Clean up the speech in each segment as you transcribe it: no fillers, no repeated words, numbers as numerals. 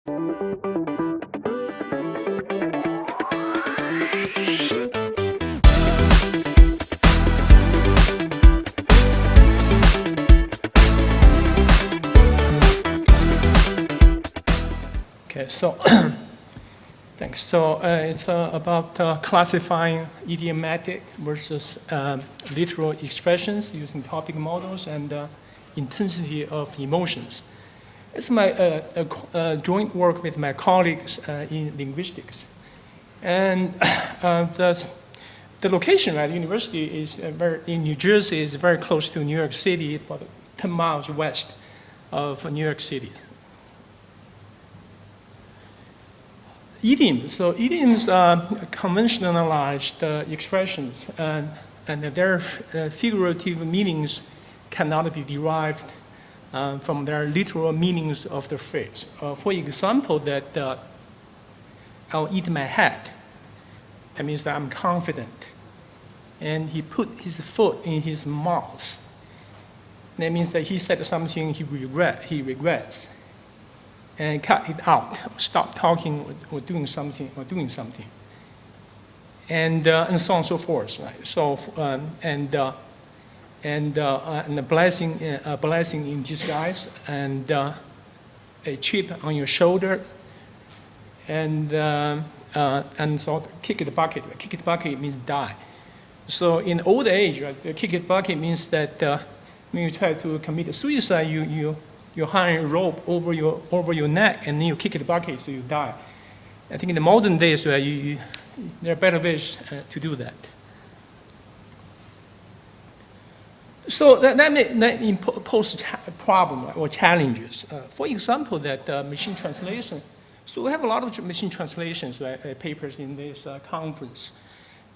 Okay, so thanks. So it's about classifying idiomatic versus literal expressions using topic models and intensity of emotions. It's my joint work with my colleagues in linguistics. And the location at the university is in New Jersey is very close to New York City, about 10 miles west of New York City. Idioms. So idioms are conventionalized expressions, and their figurative meanings cannot be derived from their literal meanings of the phrase. For example, that I'll eat my hat. That means that I'm confident. And he put his foot in his mouth. That means that he said something he regrets. And cut it out, stop talking or doing something, and so on and so forth, right? So and a blessing in disguise, and a chip on your shoulder, and so kick the bucket. Kick the bucket means die. So in old age, right, the kick the bucket means that when you try to commit suicide, you hang a rope over your neck, and then you kick the bucket so you die. I think in the modern days, there are better ways to do that. So that may pose a problem or challenges. For example, that machine translation. So we have a lot of machine translations, right, papers in this conference.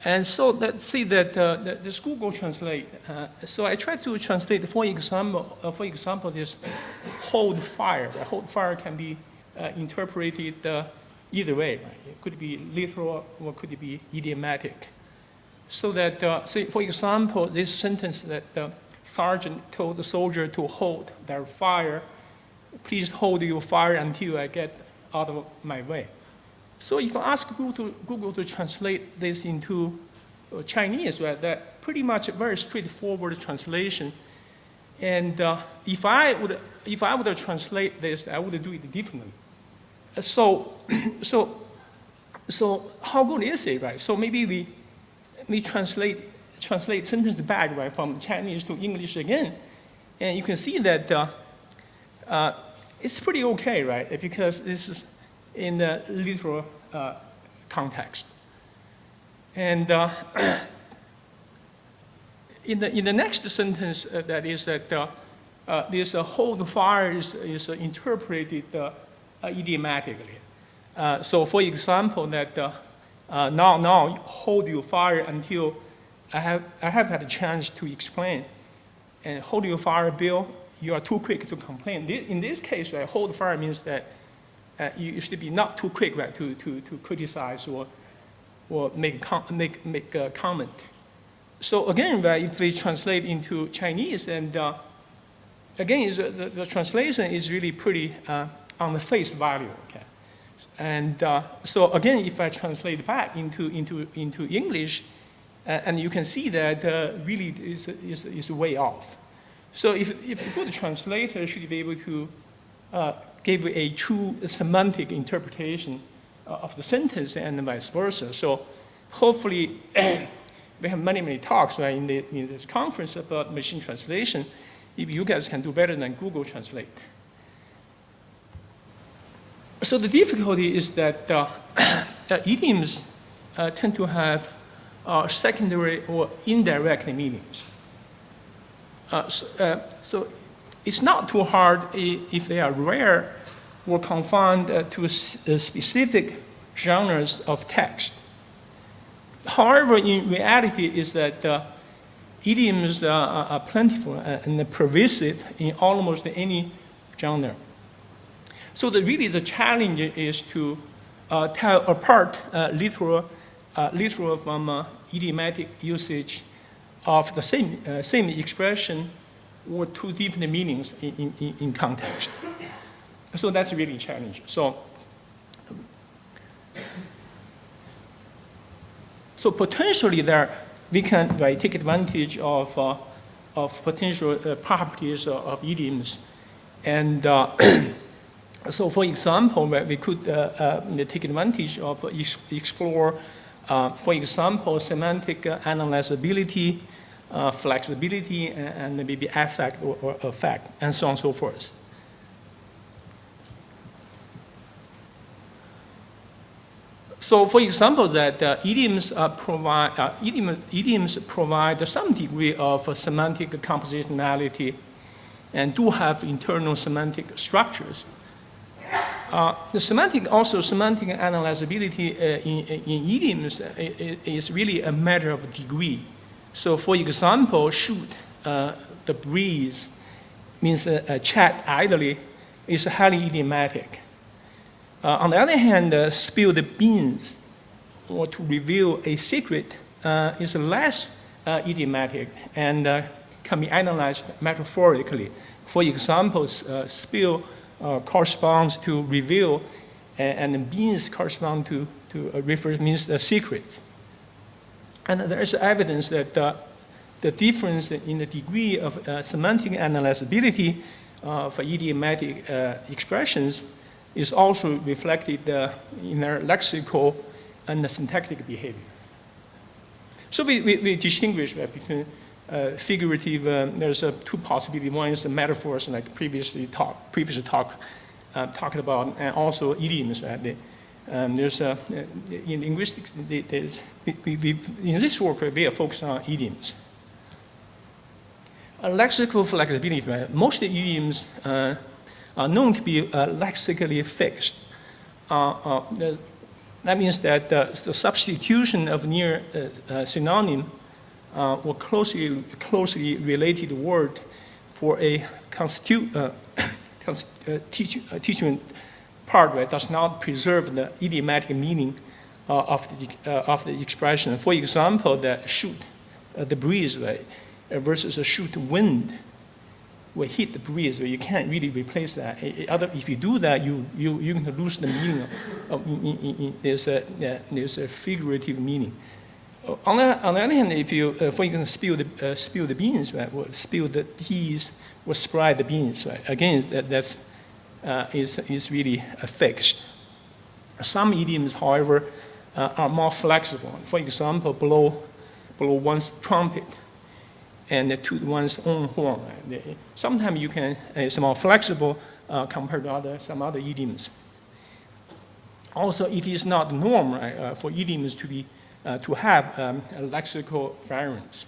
And so let's see that this Google Translate. So I tried to translate, for example, this hold fire. Hold fire can be interpreted either way. Right? It could be literal or could be idiomatic. So that, say, for example, this sentence that the sergeant told the soldier to hold their fire. Please hold your fire until I get out of my way. So if I ask Google to translate this into Chinese, right, that pretty much a very straightforward translation. And if I would translate this, I would do it differently. So how good is it, right? So maybe we translate sentence back, right, from Chinese to English again, and you can see that it's pretty okay, right? Because this is in the literal context. And in the next sentence, that is that this hold fire is interpreted idiomatically. So for example, that now hold your fire until I have had a chance to explain. And hold your fire, Bill, you are too quick to complain. In this case, right, hold fire means that you should be not too quick, right, to criticize or make a comment. So again, right, if we translate into Chinese, and again, the translation is really pretty on the face value. Okay, and so again, if I translate back into English, and you can see that really is way off. So if the good translator should be able to give a true semantic interpretation of the sentence and vice versa. So hopefully we have many talks, right, in this conference about machine translation. If you guys can do better than Google Translate. So the difficulty is that idioms tend to have secondary or indirect meanings. So it's not too hard if they are rare or confined to specific genres of text. However, in reality is that idioms are plentiful and pervasive in almost any genre. So really the challenge is to tell apart literal from idiomatic usage of the same expression or two different meanings in context. So that's really a challenge. So So potentially there, we can take advantage of potential properties of idioms. And so for example, we could take advantage of, explore, for example, semantic analyzability, flexibility, and maybe affect or effect, and so on and so forth. So, for example, that idioms provide some degree of semantic compositionality and do have internal semantic structures. The semantic analyzability in idioms is really a matter of degree. So, for example, shoot the breeze means chat idly is highly idiomatic. On the other hand, spill the beans or to reveal a secret is less idiomatic and can be analyzed metaphorically. For example, spill corresponds to reveal, and the beans correspond to refer means the secret. And there is evidence that the difference in the degree of semantic analyzability for idiomatic expressions is also reflected in their lexical and syntactic behavior. So we distinguish between figurative, there's two possibilities. One is the metaphors, like previously talked about, and also idioms. There's in linguistics, in this work, we are focused on idioms. Lexical flexibility, most idioms are known to be lexically fixed. That means that the substitution of near synonym or closely related word for a constituent part does not preserve the idiomatic meaning of the expression. For example, the shoot the breeze versus a shoot wind will hit the breeze. You can't really replace that. If you do that, you're going to lose the meaning there's a figurative meaning. On the other hand, if you, for example, spill the beans, or spill the teas, or spread the beans, again, that's is really fixed. Some idioms, however, are more flexible. For example, blow one's trumpet and toot one's own horn. Sometimes you can, it's more flexible compared to some other idioms. Also, it is not the norm for idioms to be to have a lexical variance.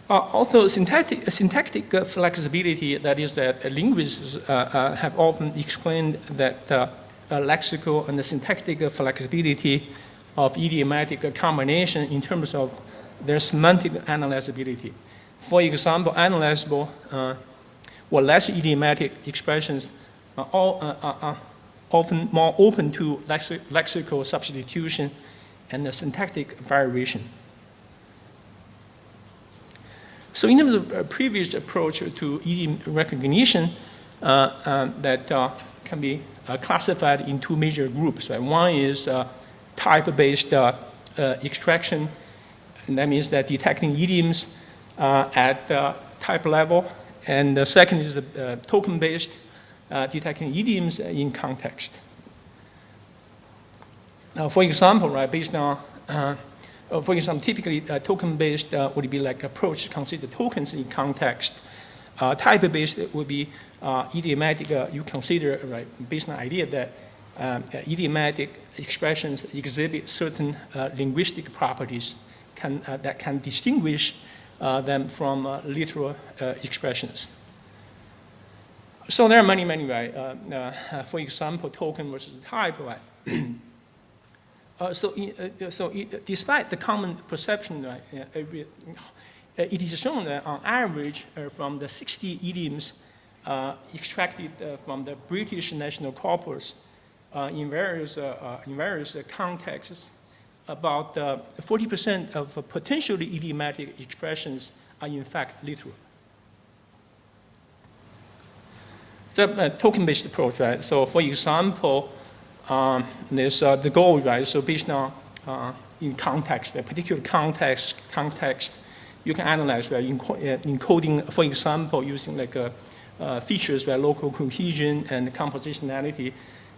Also, syntactic flexibility, that is that linguists have often explained that lexical and the syntactic flexibility of idiomatic combination in terms of their semantic analyzability. For example, analyzable or less idiomatic expressions are often more open to lexical substitution and the syntactic variation. So in terms of previous approach to idiom recognition, that can be classified in two major groups. One is type-based extraction, and that means that detecting idioms at type level. And the second is the token-based detecting idioms in context. Now, for example, based on for example, typically token-based would be like approach consider tokens in context. Type-based would be idiomatic. You consider based on the idea that idiomatic expressions exhibit certain linguistic properties that can distinguish them from literal expressions. So there are many, for example, token versus type. Despite the common perception, it is shown that on average, from the 60 idioms extracted from the British national corpus in various contexts, about 40% of potentially idiomatic expressions are in fact literal. a token-based approach, right? So for example, there's the goal, right? So based on in context, a particular context, you can analyze, right? Encoding, for example, using like features, right? Local cohesion and compositionality,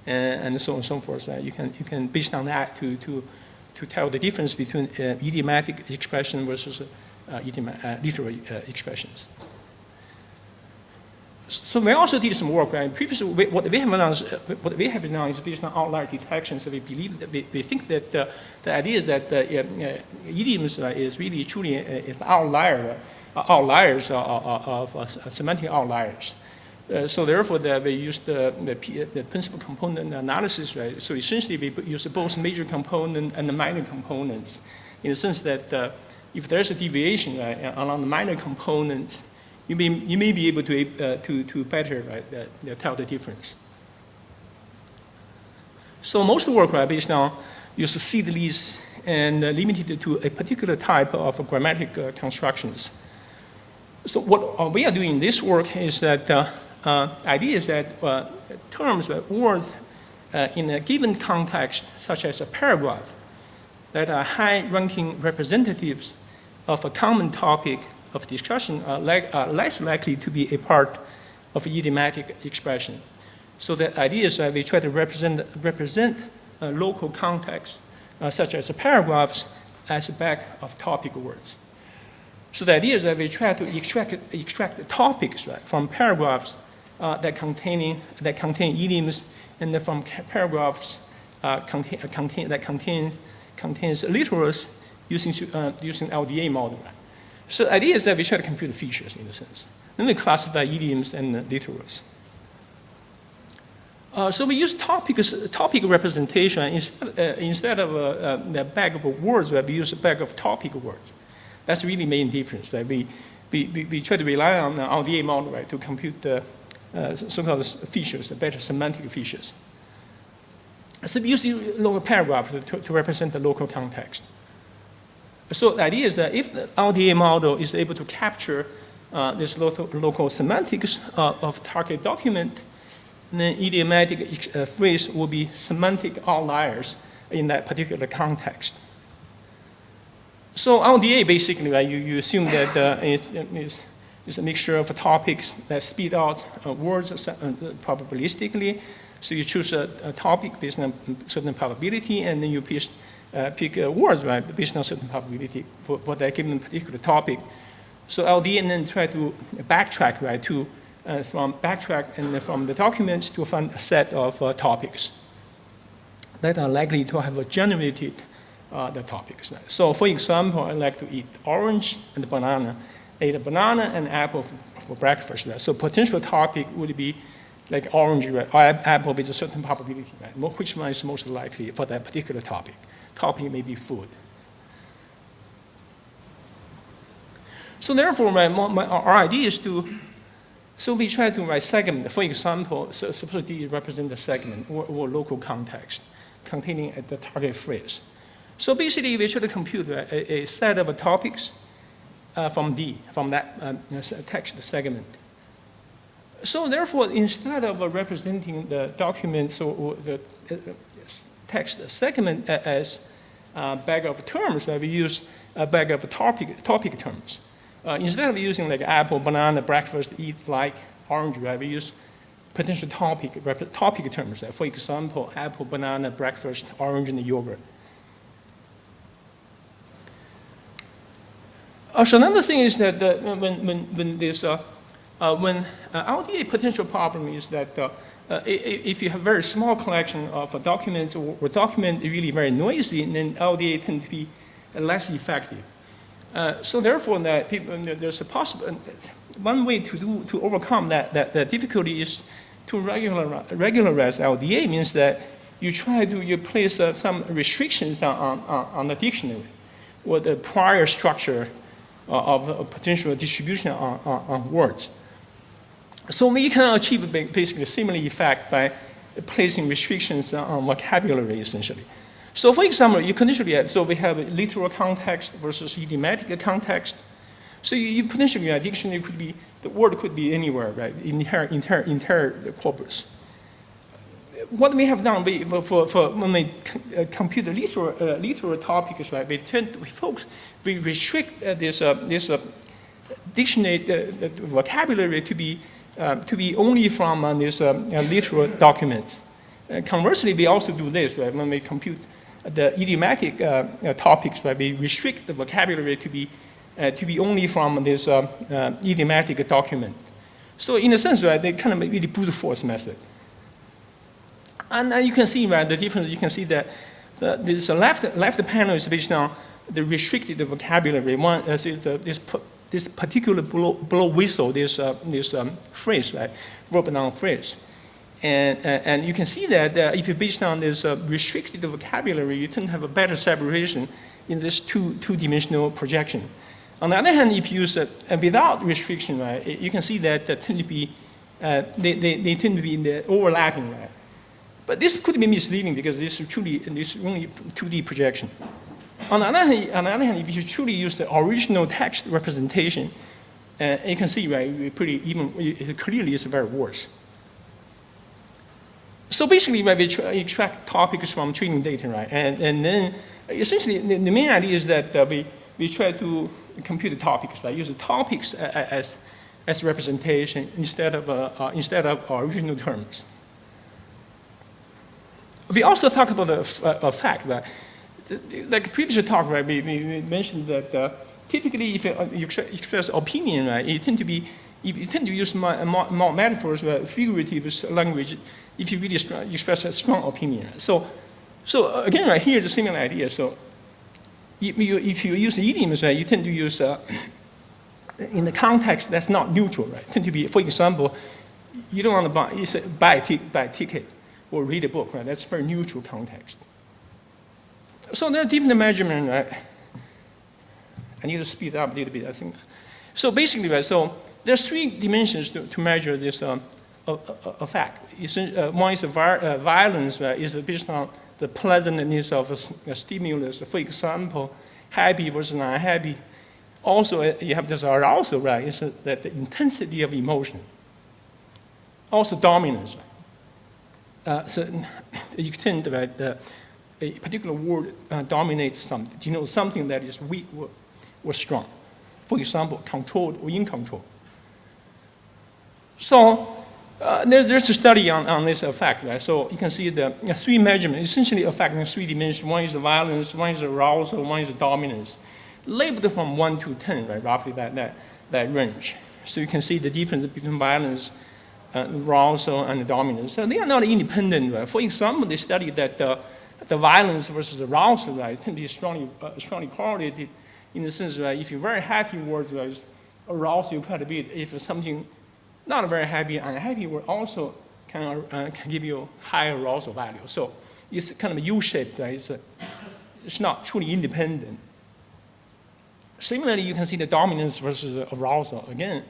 and so on and so forth. Right? You can based on that to tell the difference between idiomatic expression versus literary expressions. So we also did some work, right? Previously, what we have done is based on outlier detection. So we believe that we think that the idea is that idioms is really truly is outliers of semantic outliers. So therefore, we use the principal component analysis, right? So essentially, we use both major component and the minor components, in the sense that if there's a deviation, right, along the minor components, you may be able to better, right, tell the difference. So most work, right, based on use seed lists and limited to a particular type of grammatic constructions. So what we are doing in this work is that idea is that terms, words in a given context, such as a paragraph, that are high-ranking representatives of a common topic of discussion are less likely to be a part of idiomatic expression. So the idea is that we try to represent local context, such as paragraphs, as a bag of topic words. So the idea is that we try to extract the topics, right, from paragraphs that contain idioms, and then from paragraphs that contains literals using LDA model. Right? So the idea is that we try to compute the features in a sense. Then we classify idioms and literals. So we use topic representation instead of a bag of words, right, we use a bag of topic words. That's really the main difference, right? We try to rely on the LDA model, right, to compute the so-called features, the better semantic features. So we use the local paragraph to represent the local context. So the idea is that if the LDA model is able to capture this local semantics of target document, then idiomatic phrase will be semantic outliers in that particular context. So LDA basically, right, you assume that it's a mixture of topics that spit out words probabilistically. So you choose a topic based on certain probability, and then you pick words, right, based on certain probability for that given particular topic. So LDA and then try to backtrack, right, from the documents to find a set of topics that are likely to have generated the topics. Right? So for example, I like to eat orange and banana. I ate a banana and apple for breakfast. Right? So potential topic would be like orange, right, or apple with a certain probability, right? Which one is most likely for that particular topic. Topic may be food. So therefore, our idea is so we try to write segment. For example, so suppose D represents a segment or local context containing the target phrase. So basically, we try to compute a set of topics from D, from that text segment. So therefore, instead of representing the documents or the text segment as a bag of terms, we use a bag of topic terms. Instead of using like apple, banana, breakfast, eat, like, orange, right, we use potential topic terms. For example, apple, banana, breakfast, orange, and yogurt. So another thing is that when there's when LDA potential problem is that if you have very small collection of documents or document really very noisy, then LDA tend to be less effective. So therefore, there's a possible one way to overcome that difficulty is to regularize LDA. Means that you place some restrictions on the dictionary or the prior structure of a potential distribution on words. So we can achieve basically a similar effect by placing restrictions on vocabulary, essentially. So for example, you conditionally, so we have literal context versus idiomatic context. So you potentially, a dictionary could be, the word could be anywhere, right? Entire corpus. What we have done for when we compute the literal topics, right? We restrict this dictionary vocabulary to be only from these literal documents. Conversely, we also do this, right? When we compute the idiomatic topics, right? We restrict the vocabulary to be only from this idiomatic document. So in a sense, right, they kind of really brute force method. And you can see, right, the difference. You can see that this left panel is based on the restricted vocabulary. One is this particular blow whistle, this phrase, right, verb noun phrase. And you can see that if you're based on this restricted vocabulary, you tend to have a better separation in this two-dimensional projection. On the other hand, if you use it without restriction, right, you can see that they tend to be in the overlapping, right. But this could be misleading because this is only 2D projection. On the other hand, if you truly use the original text representation, you can see, right, clearly it's very worse. So basically, right, we extract topics from training data, right, and then essentially the main idea is that we try to compute the topics, right, use the topics as representation instead of original terms. We also talk about a fact that, like previous talk, right, we mentioned that typically if you express opinion, right, you tend to use more metaphors, right, figurative language, if you really express a strong opinion. So again, right here, the similar idea. So if you use idioms, right, you tend to use in the context that's not neutral, right. Tend to be, for example, you don't want to buy a ticket or read a book, right? That's very neutral context. So there are different measurements, right? I need to speed up a little bit, I think. So basically, right, so there are 3 dimensions to measure this effect. One is violence, right, is based on the pleasantness of a stimulus. For example, happy versus unhappy. Also, you have this arousal, right, is that the intensity of emotion. Also dominance, right? So you extend that a particular word dominates something, denotes something that is weak or strong. For example, controlled or in control. So there's a study on this effect, right? So you can see the 3 measurements essentially affecting 3 dimensions. One is the violence, one is the arousal, one is the dominance. Labeled from 1 to 10, right? Roughly that range. So you can see the difference between violence, arousal, and the dominance. So they are not independent, right? For example, they studied that the violence versus arousal, right, tend to be strongly correlated in the sense, right, if you're very happy words, right, arouse you quite a bit. If something not very happy, unhappy word also can give you higher arousal value. So it's kind of U-shaped, right? It's not truly independent. Similarly, you can see the dominance versus arousal. Again,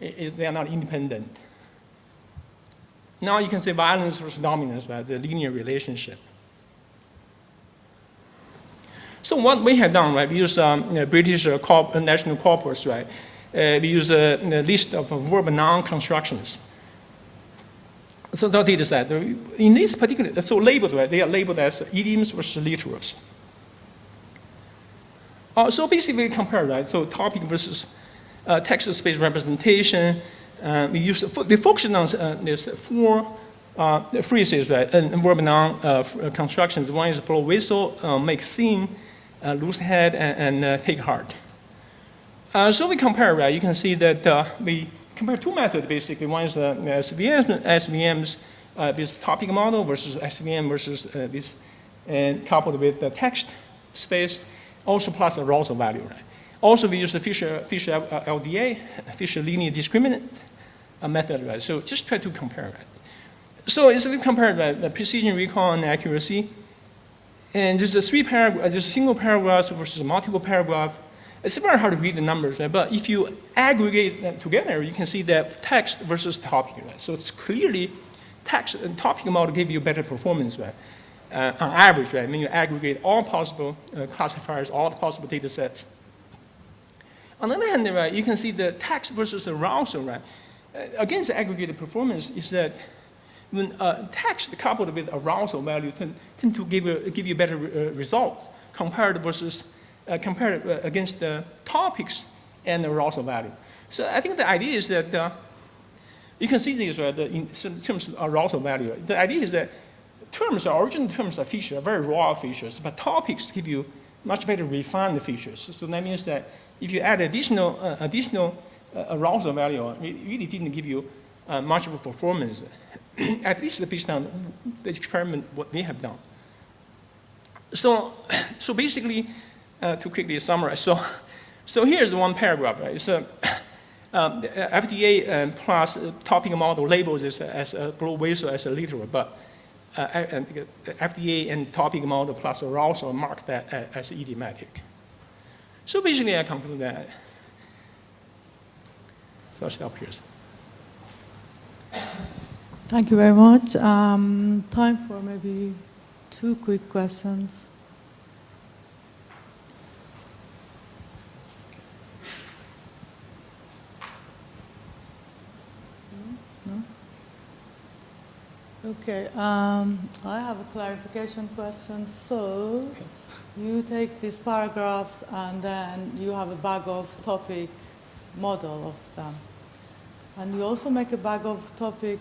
they are not independent. Now you can say violence versus dominance, right? The linear relationship. So what we have done, right? We use British national corpus, right? We use a list of verb noun constructions. So that data set, in this particular, so labeled, right? They are labeled as idioms versus literals. So basically we compare, right? So topic versus text space representation. We focus on these 4 phrases, right? And verb noun constructions. One is blow whistle, make scene, lose head, and take heart. So we compare, right? You can see that we compare 2 methods basically. One is SVMs with topic model versus SVM versus this, and coupled with the text space, also plus arousal value, right? Also, we use the Fisher LDA, Fisher linear discriminant method, right? So just try to compare, right? So it's compared, right? The precision, recall, and accuracy. And there's there's a single paragraph versus multiple paragraph. It's very hard to read the numbers, right? But if you aggregate them together, you can see that text versus topic, right? So it's clearly text and topic model give you better performance, right? On average, right? When you aggregate all possible classifiers, all possible data sets. On the other hand, right, you can see the text versus arousal, right? Against aggregated performance is that when text coupled with arousal value tend to give you better results compared against the topics and arousal value. So I think the idea is that you can see this right, in terms of arousal value. The idea is that original terms are features, are very raw features, but topics give you much better refined features. So that means that if you add additional arousal value, it really didn't give you much of a performance, at least based on the experiment what we have done. So basically, to quickly summarize, so here's one paragraph, right? It's FDA plus topic model labels this as a global as a literal, but FDA and topic model plus arousal mark that as idiomatic. So basically, I conclude that. So I'll stop here. Thank you very much. Time for maybe 2 quick questions. No? Okay. I have a clarification question. So you take these paragraphs and then you have a bag of topic model of them. And you also make a bag of topic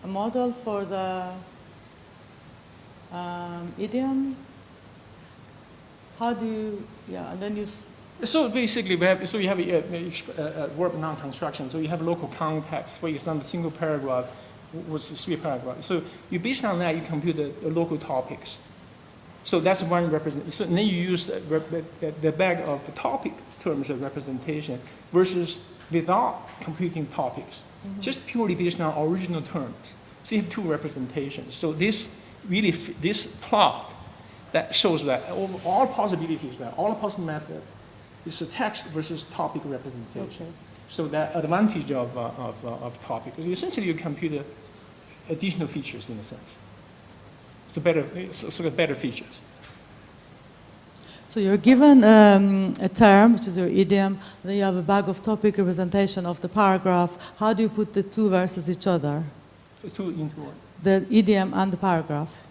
model for the idiom. How do you, yeah, and then you... So basically, you have a verb noun construction. So you have local context. For example, single paragraph was 3 paragraphs. So based on that, you compute the local topics. So that's one representation. So then you use the bag of the topic terms of representation versus without computing topics, just purely based on original terms. So you have 2 representations. So this plot that shows that all possibilities, that all possible method is a text versus topic representation. Okay. So that advantage of topic is essentially you compute additional features in a sense. So better features. So you're given a term, which is your idiom, then you have a bag of topic representation of the paragraph. How do you put the 2 versus each other? 2 into one. The idiom and the paragraph.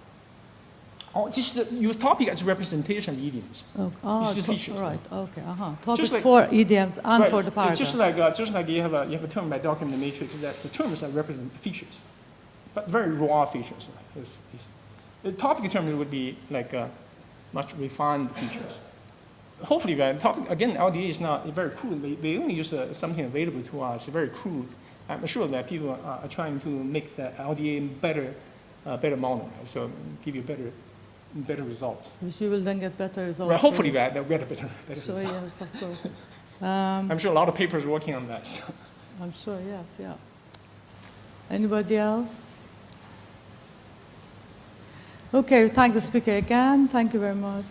Oh, just use topic as representation of idioms. Okay. Oh, this is features. Right. Okay. Topic for idioms and right, for the paragraph. Just like you have a term by document matrix that the terms that represent features, but very raw features. The topic terms would be like much refined features. Hopefully, topic again, LDA is not very crude. We only use something available to us, very crude. I'm sure that people are trying to make the LDA better model, right? So give you better results. Which you will then get better results. Well, hopefully, they'll get better sure, results. Yes, of course. I'm sure a lot of papers working on that. So. I'm sure, yes, yeah. Anybody else? Okay, thank the speaker again. Thank you very much.